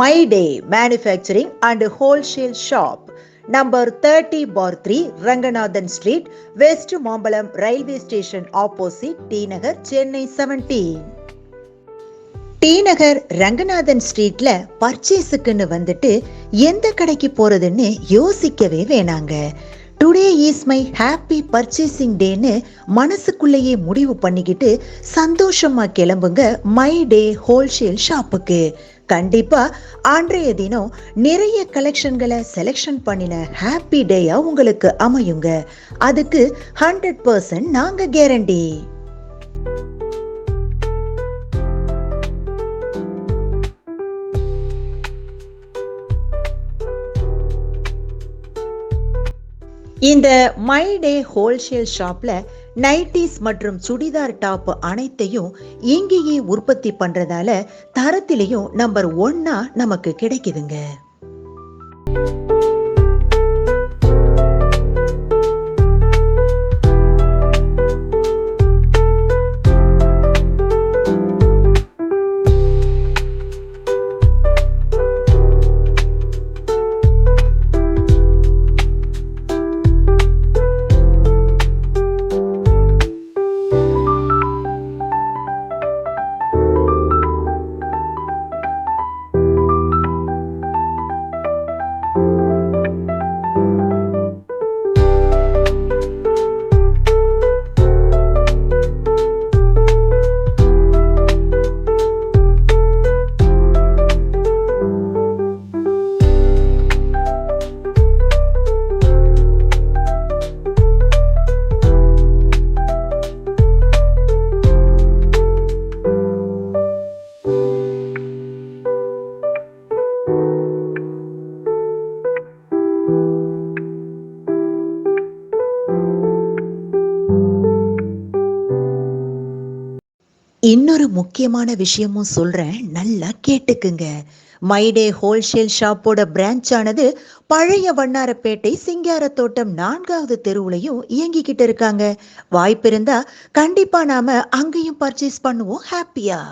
My Day Manufacturing and Wholesale Shop, number 30/3, Ranganathan Street, West Mambalam Railway Station opposite T Nagar, Chennai 17. T Nagar Ranganathan ஸ்ட்ரீட்ல பர்ச்சேஸுக்குன்னு வந்துட்டு எந்த கடைக்கு போறதுன்னு யோசிக்கவே வேணாங்க. Today is my happy purchasing டேன்னு மனசுக்குள்ளேயே முடிவு பண்ணிக்கிட்டு சந்தோஷமா கிளம்புங்க மை டே ஹோல்சேல் ஷாப்புக்கு. கண்டிப்பா அன்றைய தினம் நிறைய கலெக்ஷன்களை செலெக்ஷன் பண்ணின ஹாப்பி டேயா உங்களுக்கு அமையுங்க. அதுக்கு 100% நாங்க கேரண்டி. இந்த மை டே ஹோல்சேல் ஷாப்ல நைட்டிஸ் மற்றும் சுடிதார் டாப் அனைத்தையும் இங்கேயே உற்பத்தி பண்றதால தரத்திலையும் நம்பர் 1 நமக்கு கிடைக்குதுங்க. இன்னொரு முக்கியமான விஷயமும் சொல்றேன், நல்லா கேட்டுக்குங்க. மை டே ஹோல்சேல் ஷாப்போட பிரான்ச் ஆனது பழைய வண்ணாரப்பேட்டை சிங்காரத்தோட்டம் 4வது தெருவுலையும் இயங்கிக்கிட்டு இருக்காங்க. வாய்ப்பு இருந்தா கண்டிப்பா நாம அங்கேயும் பர்ச்சேஸ் பண்ணுவோம் ஹாப்பியா.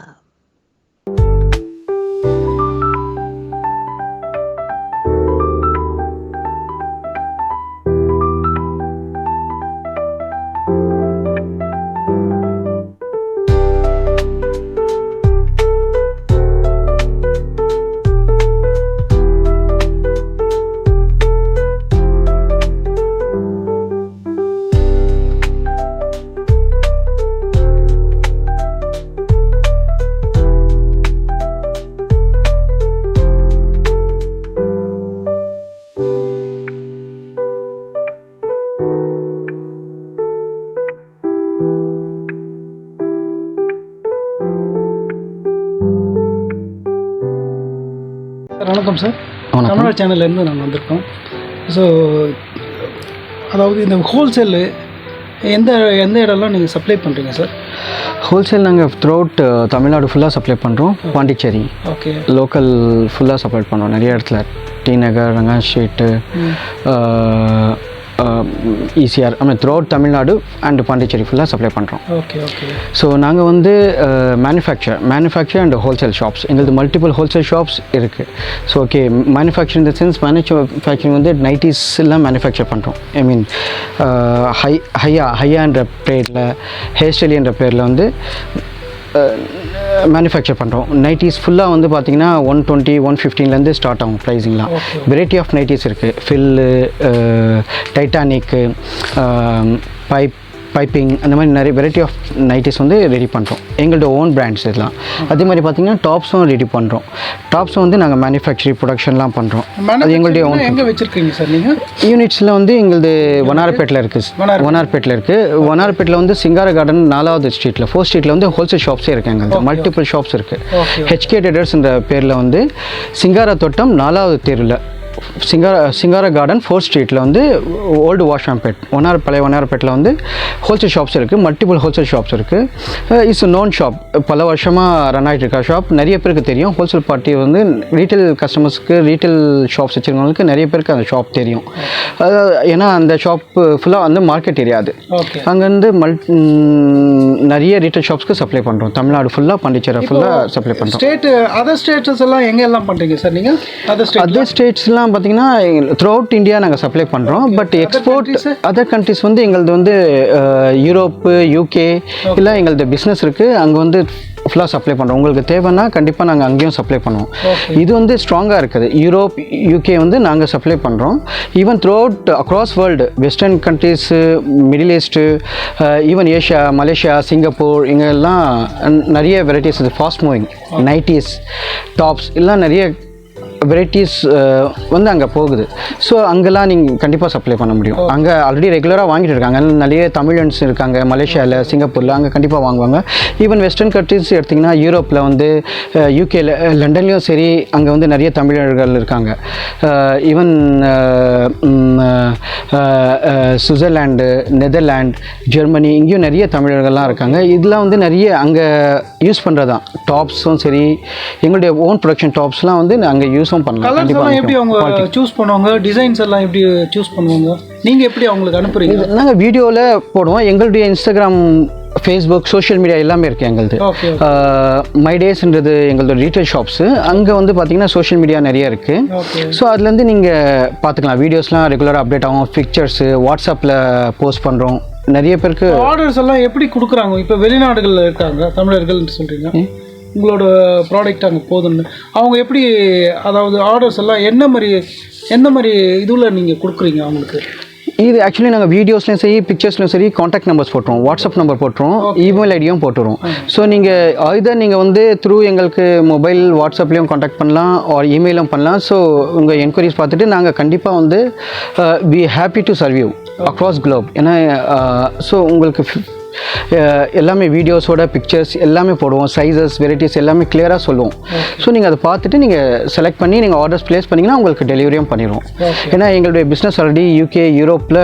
வணக்கம் சார், தமிழ்நாடு சேனல்லேருந்து நாங்கள் வந்திருக்கோம். ஸோ அதாவது இந்த ஹோல்சேலு எந்த எந்த இடம்லாம் நீங்கள் சப்ளை பண்ணுறீங்க சார்? ஹோல்சேல் நாங்கள் த்ரூ அவுட் தமிழ்நாடு ஃபுல்லாக சப்ளை பண்ணுறோம். பாண்டிச்சேரி ஓகே, லோக்கல் ஃபுல்லாக சப்ளை பண்ணுறோம். நிறைய இடத்துல T Nagar, Ranga street, ECR, throughout Tamil Nadu and Pondicherry ஃபுல்லாக சப்ளை பண்ணுறோம். Okay okay. ஸோ நாங்கள் வந்து மேனுஃபேக்சர் அண்ட் ஹோல்சேல் ஷாப்ஸ், எங்களுக்கு மல்டிபிள் ஹோல்சேல் ஷாப்ஸ் இருக்குது. ஸோ ஓகே, மேனுஃபேக்சர் இந்த சென்ஸ் மேனுஃபேக்சரிங் வந்து நைட்டிஸ் எல்லாம் மேனுஃபேக்சர் பண்ணுறோம். ஐ மீன் ஹையான்ற பேரில், ஹேர் ஸ்டைல் என்ற பேரில் வந்து மேனுஃபேக்சர் பண்ணுறோம். நைட்டிஸ் ஃபுல்லாக வந்து பார்த்திங்கன்னா 120, 115லேருந்து ஸ்டார்ட் ஆகும் ப்ரைஸிங்லாம். வெரைட்டி ஆஃப் நைட்டிஸ் இருக்குது. ஃபில்லு, டைட்டானிக்கு, பைப்பிங், அந்த மாதிரி நிறைய வெரைட்டி ஆஃப் நைட்டிஸ் வந்து ரெடி பண்ணுறோம். எங்களோட ஓன் பிராண்ட்ஸ் இதெல்லாம். அதே மாதிரி பார்த்திங்கன்னா டாப்ஸும் ரெடி பண்ணுறோம். டாப்ஸும் வந்து நாங்கள் மேனுஃபேக்சரிங் ப்ரொடக்ஷன்லாம் பண்ணுறோம். அது எங்களுடைய ஓன். எங்கே வச்சுருக்கீங்க சார் நீங்கள்? யூனிட்ஸில் வந்து எங்களது வண்ணாரப்பேட்டில் இருக்குது. வண்ணாரப்பேட்டில் இருக்குது. வண்ணாரப்பேட்டில் வந்து சிங்கார கார்டன் 4வது ஸ்ட்ரீட்டில் 4th ஸ்ட்ரீட்டில் வந்து ஹோல்சேல் ஷாப்ஸே இருக்குது. எங்களுக்கு மல்டிபிள் ஷாப்ஸ் இருக்குது. ஹெச்கே ட்ரேடர்ஸ்ன்ற பேரில் வந்து சிங்கார தோட்டம் 4வது தெருவில் சிங்கார கார்டன் 4th ஸ்ட்ரீட்டில் வந்து ஓல்டு வாஷாம்பேட் பழைய வண்ணாரப்பேட்டில் வந்து ஹோல்சேல் ஷாப்ஸ் இருக்குது, மல்டிபிள் ஹோல்சேல் ஷாப்ஸ் இருக்குது. இட்ஸ் நோன் ஷாப், பல வருஷமாக ரன் ஆகிட்டு இருக்கா ஷாப். நிறைய பேருக்கு தெரியும். ஹோல்சேல் பார்ட்டி வந்து ரீட்டைல் கஸ்டமர்ஸ்க்கு, ரீட்டைல் ஷாப்ஸ் வச்சுருக்கவங்களுக்கு நிறைய பேருக்கு அந்த ஷாப் தெரியும். ஏன்னா அந்த ஷாப் ஃபுல்லாக வந்து மார்க்கெட் ஏரியா அது. அங்கேருந்து நிறைய ரீட்டைல் ஷாப்ஸ்க்கு சப்ளை பண்ணுறோம். தமிழ்நாடு ஃபுல்லாக, பாண்டிச்சேரி ஃபுல்லாக சப்ளை பண்ணுறோம். அதர் ஸ்டேட்ஸ் எல்லாம் எங்கெல்லாம் பண்ணுறீங்க சார் நீங்கள்? அதர் ஸ்டேட்ஸ்லாம் பார்த்தீங்கன்னா த்ரூ அவுட் இந்தியா நாங்கள் சப்ளை பண்ணுறோம். பட் எக்ஸ்போர்ட் அதர் கண்ட்ரிஸ் வந்து எங்களது வந்து யூரோப்பு, யூகே இல்லை எங்களது பிஸ்னஸ் இருக்குது. அங்கே வந்து ஃபுல்லாக சப்ளை பண்ணுறோம். உங்களுக்கு தேவைன்னா கண்டிப்பாக நாங்கள் அங்கேயும் சப்ளை பண்ணுவோம். இது வந்து ஸ்ட்ராங்காக இருக்குது. யூரோப், யூகே வந்து நாங்கள் சப்ளை பண்ணுறோம். Even throughout across world, western countries, middle east, even Asia, Malaysia, Singapore, இங்கெல்லாம் நிறைய வெரைட்டிஸ் இது. ஃபாஸ்ட் மூவிங் நைட்டிஸ், டாப்ஸ் எல்லாம் நிறைய வெரைட்டிஸ் வந்து அங்கே போகுது. ஸோ அங்கெல்லாம் நீங்கள் கண்டிப்பாக சப்ளை பண்ண முடியும். அங்கே ஆல்ரெடி ரெகுலராக வாங்கிட்டு இருக்காங்க. நிறைய தமிழன்ஸ் இருக்காங்க மலேசியாவில், சிங்கப்பூரில், அங்கே கண்டிப்பாக வாங்குவாங்க. ஈவன் வெஸ்டர்ன் கண்ட்ரிஸ் எடுத்திங்கன்னா யூரோப்பில் வந்து யூகேல, லண்டன்லேயும் சரி, அங்கே வந்து நிறைய தமிழர்கள் இருக்காங்க. ஈவன் சுவிட்சர்லாண்டு, நெதர்லாண்ட், ஜெர்மனி, இங்கேயும் நிறைய தமிழர்கள்லாம் இருக்காங்க. இதெல்லாம் வந்து நிறைய அங்கே யூஸ் பண்ணுறது தான். டாப்ஸும் சரி, எங்களுடைய ஓன் ப்ரொடக்ஷன் டாப்ஸ்லாம் வந்து அங்கே யூஸும் பண்ணலாம். கலர்ஸ் எல்லாம் எப்படி அவங்க சூஸ் பண்ணுவாங்க? டிசைன்ஸ் எல்லாம் எப்படி சூஸ் பண்ணுவாங்க? நீங்கள் எப்படி அவங்களுக்கு அனுப்புறீங்க? நாங்கள் வீடியோவில் போடுவோம். எங்களுடைய இன்ஸ்டாகிராம், ஃபேஸ்புக், சோஷியல் மீடியா எல்லாமே இருக்குது எங்களுது. மை டேஸ்ன்றது எங்களோட ரீட்டைல் ஷாப்ஸு. அங்கே வந்து பார்த்தீங்கன்னா சோஷியல் மீடியா நிறைய இருக்குது. ஸோ அதுலேருந்து நீங்கள் பார்த்துக்கலாம். வீடியோஸ்லாம் ரெகுலராக அப்டேட் ஆகும். பிக்சர்ஸு வாட்ஸ்அப்பில் போஸ்ட் பண்ணுறோம். நிறைய பேருக்கு ஆர்டர்ஸ் எல்லாம் எப்படி கொடுக்குறாங்க? இப்போ வெளிநாடுகளில் இருக்காங்க தமிழர்கள் சொல்கிறீங்க, உங்களோட ப்ராடக்ட் அங்கே போதுன்னு அவங்க எப்படி, அதாவது ஆர்டர்ஸ் எல்லாம் என்ன மாதிரி இதில் நீங்கள் கொடுக்குறீங்க அவங்களுக்கு? இது ஆக்சுவலி நாங்கள் வீடியோஸ்லையும் சரி, பிக்சர்ஸ்லையும் சரி காண்டாக்ட் நம்பர்ஸ் போட்டுருவோம், வாட்ஸ்அப் நம்பர் போட்டுருவோம், இமெயில் ஐடியும் போட்டுருவோம். ஸோ நீங்கள் ஐதர் நீங்கள் வந்து த்ரூ எங்களுக்கு மொபைல், வாட்ஸ்அப்லேயும் காண்டாக்ட் பண்ணலாம், ஆர் இமெயிலும் பண்ணலாம். ஸோ உங்கள் என்கொயரிஸ் பார்த்துட்டு நாங்கள் கண்டிப்பாக வந்து we happy to serve you across globe. ஏன்னா ஸோ உங்களுக்கு எல்லாமே வீடியோஸோட பிக்சர்ஸ் எல்லாமே போடுவோம். சைஸஸ், வெரைட்டிஸ் எல்லாமே கிளியராக சொல்லுவோம். ஸோ நீங்கள் அதை பார்த்துட்டு நீங்கள் செலக்ட் பண்ணி நீங்கள் ஆர்டர்ஸ் ப்ளேஸ் பண்ணிங்கன்னா உங்களுக்கு டெலிவரியும் பண்ணிடுவோம். ஏன்னா எங்களுடைய பிஸ்னஸ் ஆல்ரெடி யூகே, யூரோப்பில்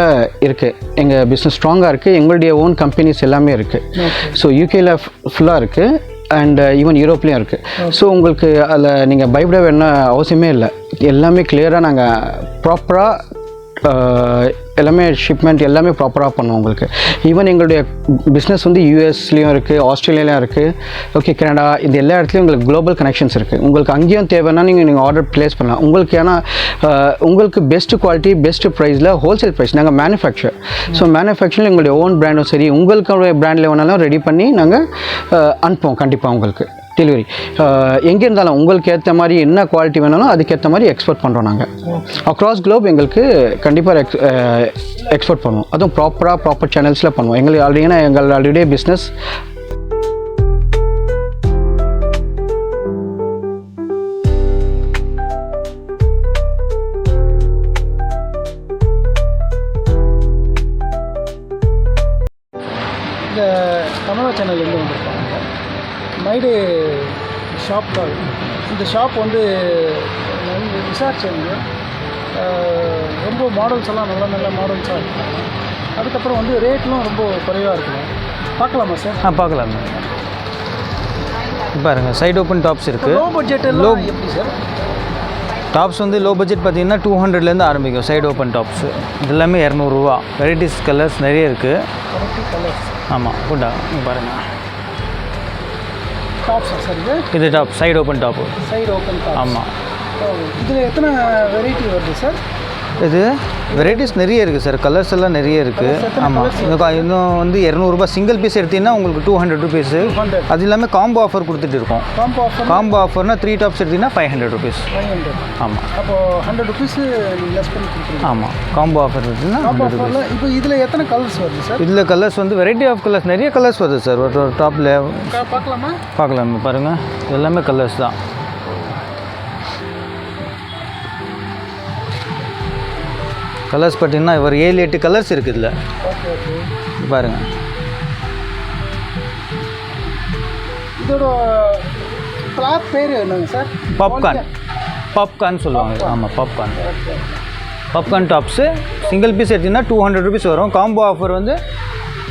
இருக்குது. எங்கள் பிஸ்னஸ் ஸ்ட்ராங்காக இருக்குது. எங்களுடைய ஓன் கம்பெனிஸ் எல்லாமே இருக்குது. ஸோ யூகேயில் ஃபுல்லாக இருக்குது அண்ட் ஈவன் யூரோப்லேயும் இருக்குது. ஸோ உங்களுக்கு அதில் நீங்கள் பயப்பட வேணும்னு அவசியமே இல்லை. எல்லாமே கிளியராக நாங்கள் ப்ராப்பராக எல்லாமே ஷிப்மெண்ட் எல்லாமே ப்ராப்பராக பண்ணுவோம் உங்களுக்கு. ஈவன் எங்களுடைய பிஸ்னஸ் வந்து யூஎஸ்லேயும் இருக்குது, ஆஸ்திரேலியாலையும் இருக்குது, ஓகே, கனடா, இந்த எல்லா இடத்துலையும் உங்களுக்கு குளோபல் கனெக்ஷன்ஸ் இருக்குது. உங்களுக்கு அங்கேயும் தேவைன்னா நீங்கள் ஆர்டர் ப்ளேஸ் பண்ணலாம். உங்களுக்கு ஏன்னா உங்களுக்கு பெஸ்ட்டு குவாலிட்டி, பெஸ்ட்டு ப்ரைஸில் ஹோல்சேல் ப்ரைஸ் நாங்கள் மேனுஃபேக்சர். ஸோ மேனுஃபேக்சரில் எங்களுடைய ஓன் பிராண்டும் சரி, உங்களுக்கு பிராண்டில் வேணாலும் ரெடி பண்ணி நாங்கள் அனுப்புவோம் கண்டிப்பாக உங்களுக்கு டெலிவரி. எங்கே இருந்தாலும் உங்களுக்கு ஏற்ற மாதிரி என்ன குவாலிட்டி வேணாலும் அதுக்கேற்ற மாதிரி எக்ஸ்போர்ட் பண்ணுறோம் நாங்கள். அக்ராஸ் குளோப் எங்களுக்கு கண்டிப்பாக எக்ஸ்போர்ட் பண்ணுவோம். அதுவும் ப்ராப்பர் சேனல்ஸில் பண்ணுவோம். எங்களுக்கு ஆல்ரெடி, ஏன்னா எங்கள் ஆல்ரெடி பிஸ்னஸ் இந்த தமிழா சேனல்லேருந்து வந்திருப்பாங்க. மைடே ஷாப் தான். இந்த ஷாப் வந்து நான் விசாரிச்சேங்க. ரொம்ப மாடல்ஸ் எல்லாம் நல்ல மாடல்ஸாக இருக்கும். அதுக்கப்புறம் வந்து ரேட்லாம் ரொம்ப குறைவாக இருக்கும். பார்க்கலாமா சார்? பார்க்கலாம். பாருங்கள், சைடு ஓப்பன் டாப்ஸ் இருக்குது. லோ பட்ஜெட் எல்லாம் எப்படி சார்? டாப்ஸ் வந்து லோ பட்ஜெட் பார்த்தீங்கன்னா 200லேருந்து ஆரம்பிக்கும். சைடு ஓப்பன் டாப்ஸு இது எல்லாமே 200 ரூபா. வெரைட்டிஸ் கலர்ஸ் நிறைய இருக்குது. கலர்ஸ் ஆமாம், குட்டா பாருங்கள். டாப்ஸா சார் இது? இது top, side open top. Side open top. ஆமாம். இதில் எத்தனை வெரைட்டி வருது சார்? இது வெரைட்டிஸ் நிறைய இருக்குது சார். கலர்ஸ் எல்லாம் நிறைய இருக்குது. ஆமாம், இன்னும் வந்து 200 ரூபா. சிங்கிள் பீஸ் எடுத்தீங்கன்னா உங்களுக்கு 200 ருபீஸு. அது இல்லாமல் காம்போ ஆஃபர் கொடுத்துட்டு இருக்கோம். காம்போ ஆஃபர்னால் 3 டாப்ஸ் எடுத்தீங்கன்னா 500 ருபீஸ். 500. ஆமாம். அப்போது 100 ருபீஸ் லெஸ் பண்ணி கொடுத்துருங்க. ஆமாம், காம்போ ஆஃபர் எடுத்தீங்கன்னா 100 ருபீஸ். இப்போ இதில் எத்தனை கலர்ஸ் வருது சார்? இதில் கலர்ஸ் வந்து வெரைட்டி ஆஃப் கலர்ஸ் நிறைய கலர்ஸ் வருது சார். ஒரு டாப்பில் பார்க்கலாமா? பார்க்கலாம். பாருங்கள், எல்லாமே கலர்ஸ் தான். கலர்ஸ் பார்த்தீங்கன்னா ஒரு 7-8 கலர்ஸ் இருக்குது இதில். பாருங்கள். இதோட கிளாத் பேர் என்னங்க சார்? பாப்கார்ன். பாப்கார்ன் சொல்லுவாங்க. ஆமாம், பாப்கார்ன் டாப்ஸு சிங்கிள் பீஸ் எடுத்திங்கன்னா 200 rupees வரும். காம்போ ஆஃபர் வந்து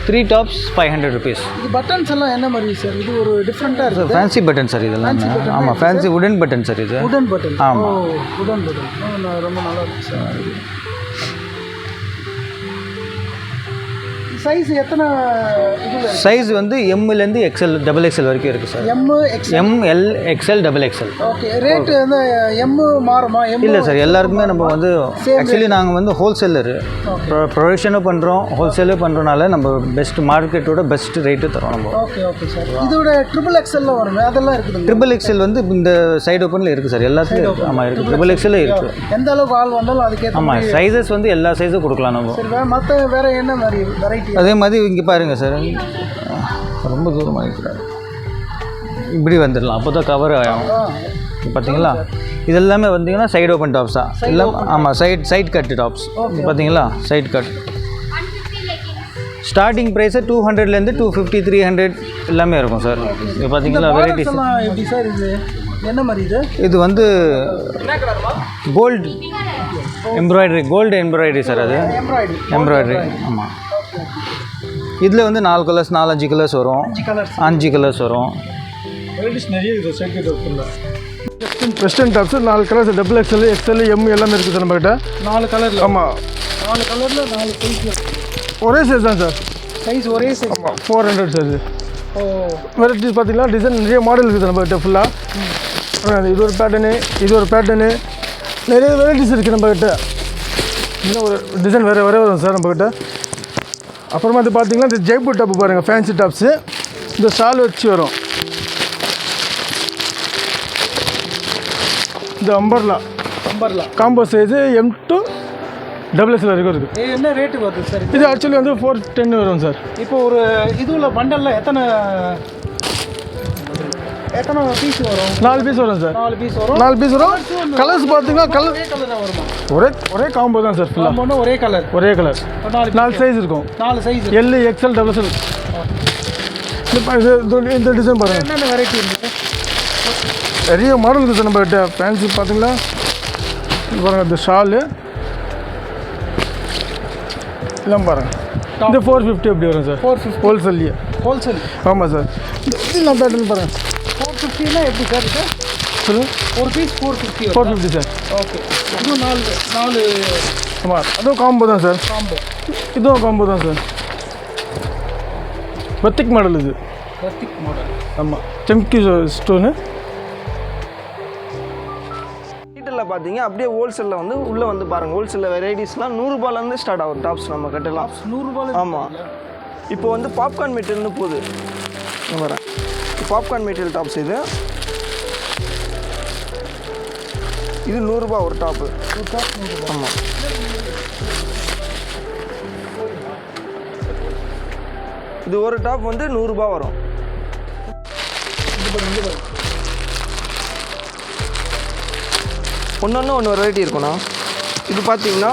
3 tops 500 rupees. இது பட்டன்ஸ் எல்லாம் என்ன மாதிரி சார்? இது ஒரு டிஃப்ரெண்ட்டாக இருக்குது. ஃபேன்சி பட்டன் சார் இதெல்லாம். ஆமாம், ஃபேன்சி உடன் பட்டன் சார் இது. உடன் பட்டன். ஆமாம், உடன் பட்டன் ரொம்ப நல்லா இருக்கு சார். சைஸ் எத்தனை இது? சைஸ் வந்து எம்லேருந்து எக்ஸ்எல் டபுள் எக்ஸ்எல் வரைக்கும் இருக்குது sir. M L XL double XL. Okay. Rate வந்து எம் மாறுமா? இல்லை சார், எல்லாருக்குமே நம்ம வந்து ஆக்சுவலி நாங்கள் வந்து ஹோல்சேலரு ப்ரொடக்ஷனும் பண்ணுறோம், ஹோல்சேலும் பண்ணுறனால நம்ம பெஸ்ட் மார்க்கெட்டோட பெஸ்ட் ரேட்டு தரோம் நம்ம. Okay okay sir. இதோட ட்ரிபிள் எக்ஸ்எல்லாம் வருமே, அதெல்லாம் இருக்குது? ட்ரிபிள் எக்ஸ்எல் வந்து இந்த சைடு ஓப்பனில் இருக்குது சார், எல்லாத்துலேயும் இருக்குது. ஆமாம் இருக்குது, ட்ரிபிள் எக்ஸ்எல்லே இருக்குது. எந்த அளவுக்கு ஆள் வந்தாலும் அதுக்கேற்ற. ஆமாம், சைஸஸ் வந்து எல்லா சைஸும் கொடுக்கலாம் நம்ம. சரி, மற்ற வேறு என்ன மாதிரி வெரைட்டி? அதே மாதிரி இங்கே பாருங்கள் சார், ரொம்ப தூரமாக இருக்கிறாரு, இப்படி வந்துடலாம், அப்போ தான் கவர் ஆகும். பார்த்தீங்களா, இது எல்லாமே வந்தீங்கன்னா சைடு ஓப்பன் டாப்ஸ் தான் எல்லாம். ஆமாம், சைட் கட் டாப்ஸ். பார்த்தீங்களா, சைட் கட். ஸ்டார்டிங் ப்ரைஸு 200லேருந்து 250 300 எல்லாமே இருக்கும் சார். இது பார்த்தீங்களா வெரைட்டிஸ். எப்படி சார் இது என்ன மாதிரி? இது வந்து கோல்டு எம்ப்ராய்டரி சார். அது எம்ப்ராய்டரி. ஆமாம், இதில் வந்து 4 கலர்ஸ் 4-5 கலர்ஸ் வரும். 5 கலர்ஸ் வரும். வெரைட்டிஸ் நிறைய இருக்குது side cut. Western tops 4 colours, double XL, XL, M எல்லாமே இருக்குது சார் நம்மகிட்ட. 4 கலரில்? ஆமாம், 4 கலரில் 4 சைஸ். ஒரே சைஸ் தான் சார். சைஸ் ஒரே சைஸ். ஆமாம், 400 சைஸ். ஓ, வெரைட்டிஸ் பார்த்தீங்கன்னா டிசைன் நிறைய மாடல் இருக்குது நம்மகிட்ட ஃபுல்லாக. இது ஒரு பேட்டர்னு நிறைய வெரைட்டிஸ் இருக்குது நம்மகிட்ட. இன்னும் ஒரு டிசைன் வேறு வரும் சார் நம்மகிட்ட. அப்புறமா இது பார்த்தீங்கன்னா இந்த ஜெய்ப்பூர் டாப்பு பாருங்கள், ஃபேன்சி டாப்ஸு. இந்த ஷால் வச்சு வரும். இந்த umbrella combo size M to XXL வரைக்கும் இருக்குது. என்ன ரேட்டு வருது சார்? இது ஆக்சுவலி வந்து 410 வரும் சார். இப்போ ஒரு இதுல பண்டலில் எத்தனை பீஸ் வரும்? 4 பீஸ் வரும் சார். 4 பீஸ் வரும். கலர்ஸ் பார்த்தீங்கன்னா கலராக வருமா? ஒரே காம்போ தான் சார் ஃபுல்லாக. ஒரே கலர். 4 சைஸ் இருக்கும். 4 சைஸ். L, XL, XXL. இந்த டிசைன் பாருங்கள். என்னென்ன வெரைட்டி இருக்குது? நிறைய மாடல் இருக்குது சார் நம்மகிட்ட. ஃபேன்சி பார்த்தீங்களா, இது பாருங்கள், இந்த ஷாலு எல்லாம் பாருங்கள். இந்த 450 எப்படி வரும் சார்? 450 ஹோல்சேல். ஆமாம் சார். இதெல்லாம் பேட்டர்ன் பாருங்கள். 450னா எப்படி சார் இது? சொல்லுங்கள். ஒரு பீஸ் 450. 450 சார். ஓகே. இதுவும் 4 ஆமாம், அதுவும் காம்போ தான் சார். இதுவும் காம்போ தான் சார். பத்திக் மாடல் இது. ஆமாம், செம்கி ஸ்டோனு. ரீட்டெயிலில் பார்த்தீங்க அப்படியே ஹோல்சேலில் வந்து உள்ளே வந்து பாருங்கள். ஹோல்சேலில் வெரைட்டிஸ்லாம் 100 ரூபாயிலேருந்து ஸ்டார்ட் ஆகும் டாப்ஸ் நம்ம கட்டலாம். 100 ரூபாய். ஆமாம், இப்போ வந்து பாப்கார்ன் மெட்டீரியல்னு போகுது. நான் வரேன், பாப்கார்ன் மெட்டீரியல் டாப்ஸ் இது 100 ரூபா ஒரு டாப்பு. ஆமாம், இது ஒரு டாப் வந்து 100 ரூபா வரும். ஒன்று வெரைட்டி இருக்குண்ணா. இது பார்த்தீங்கன்னா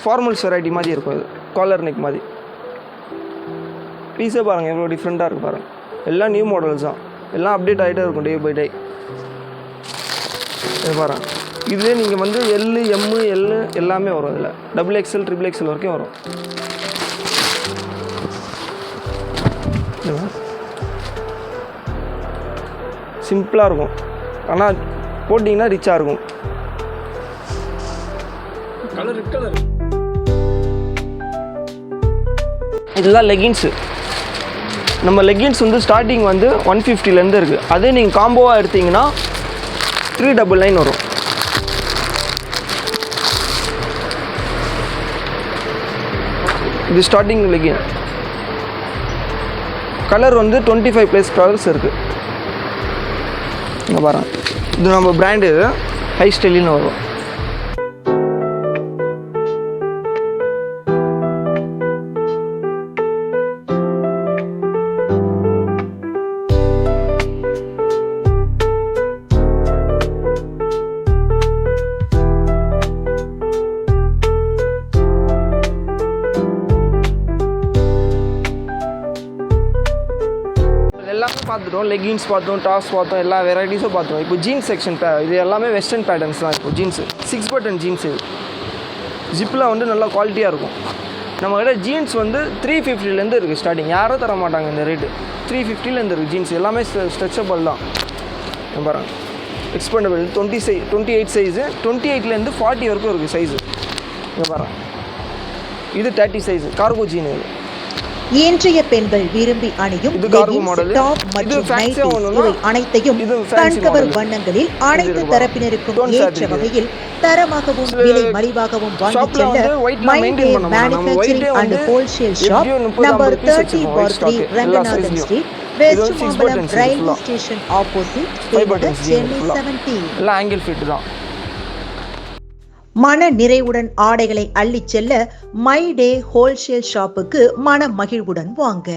ஃபார்மல்ஸ் வெரைட்டி மாதிரி இருக்கும். இது காலர் நெக் மாதிரி. பீஸே பாருங்கள் எவ்வளோ டிஃப்ரெண்ட்டாக இருக்குது பாருங்கள். எல்லாம் நியூ மாடல்ஸ் தான், எல்லாம் அப்டேட் ஆகிட்டே இருக்கும் டே பை டே. இது பாருங்கள், இதுவே நீங்கள் வந்து L, M, L எல்லாமே வரும். இதில் XXL, XXL வரைக்கும் வரும். சிம்பிளாக இருக்கும், ஆனால் போட்டிங்கன்னா ரிச்சாக இருக்கும். இதெல்லாம் லெகின்ஸு. நம்ம லெகின்ஸ் வந்து ஸ்டார்டிங் வந்து 150லேருந்து இருக்குது. அதே நீங்கள் காம்போவாக எடுத்திங்கன்னா 399 வரும். இது ஸ்டார்டிங் லெகின். கலர் வந்து 25+ கலர்ஸ் இருக்குது. இங்கே பாருங்கள், இது நம்ம பிராண்டு ஹை ஸ்டைலின்னு வரும். எல்லாமே பார்த்துட்டோம். பார்த்தோம், லெகின்ஸ் பார்த்தோம், டாப்ஸ் பார்த்தோம், எல்லா வெரைட்டிஸும் பார்த்தோம். இப்போ ஜீன்ஸ் செக்ஷன் இது எல்லாமே வெஸ்டர்ன் பேட்டர்ன்ஸ் தான். இப்போ ஜீன்ஸு 6 பட்டன் ஜீன்ஸ் இது ஜிப்பில் வந்து நல்லா குவாலிட்டியாக இருக்கும். நம்மக்கிட்ட ஜீன்ஸ் வந்து 350லேருந்து இருக்குது ஸ்டார்டிங். யாரும் தர மாட்டாங்க இந்த ரேட்டு. 350லேருந்து இருக்குது ஜீன்ஸ். எல்லாமே ஸ்ட்ரெச்சபிள் தான். பாருங்க, எக்ஸ்பெண்டபிள் 28 சைஸு, 28லேருந்து 40 வரைக்கும் இருக்குது சைஸு. இங்கே பாருங்க, இது 30 சைஸு கார்கோ ஜீன். இது இன்றைய பெண்கள் விரும்பி அணியும் இது cargo leggings, model. top இது மற்றும் fancy nightlies ஒண்ணுன்னா, இவை அனைத்தையும் இது fancy கண்கவர் model. வண்ணங்களில் அனைத்து இருக்கு தரப்பினருக்கும் Tone ஏற்ற fabric. வகையில் தரமாகவும் விலை மலிவாகவும் வாங்கிச் ஷாப்ல செல்ல வந்து white My maintain Day பண்ண மாட்டோம். நம்ம Manufacturing white and வந்து Wholesale Shop, எப்படியும் 30 number 50 piece 30 வச்சிருக்கோம், bar white stock. 3 எல்லா Ranganathan size-லயும். Street, இது West வந்து 6 Mambalam buttons Railway full-ஆ. Station opposite, 5 Teenagar, buttons Chennai full-ஆ. 17. எல்லாம் ஆங்கிள் ஃபிட் தான். மன நிறைவுடன் ஆடைகளை அள்ளிச் செல்ல மை டே ஹோல்சேல் ஷாப்புக்கு மன மகிழ்வுடன் வாங்க.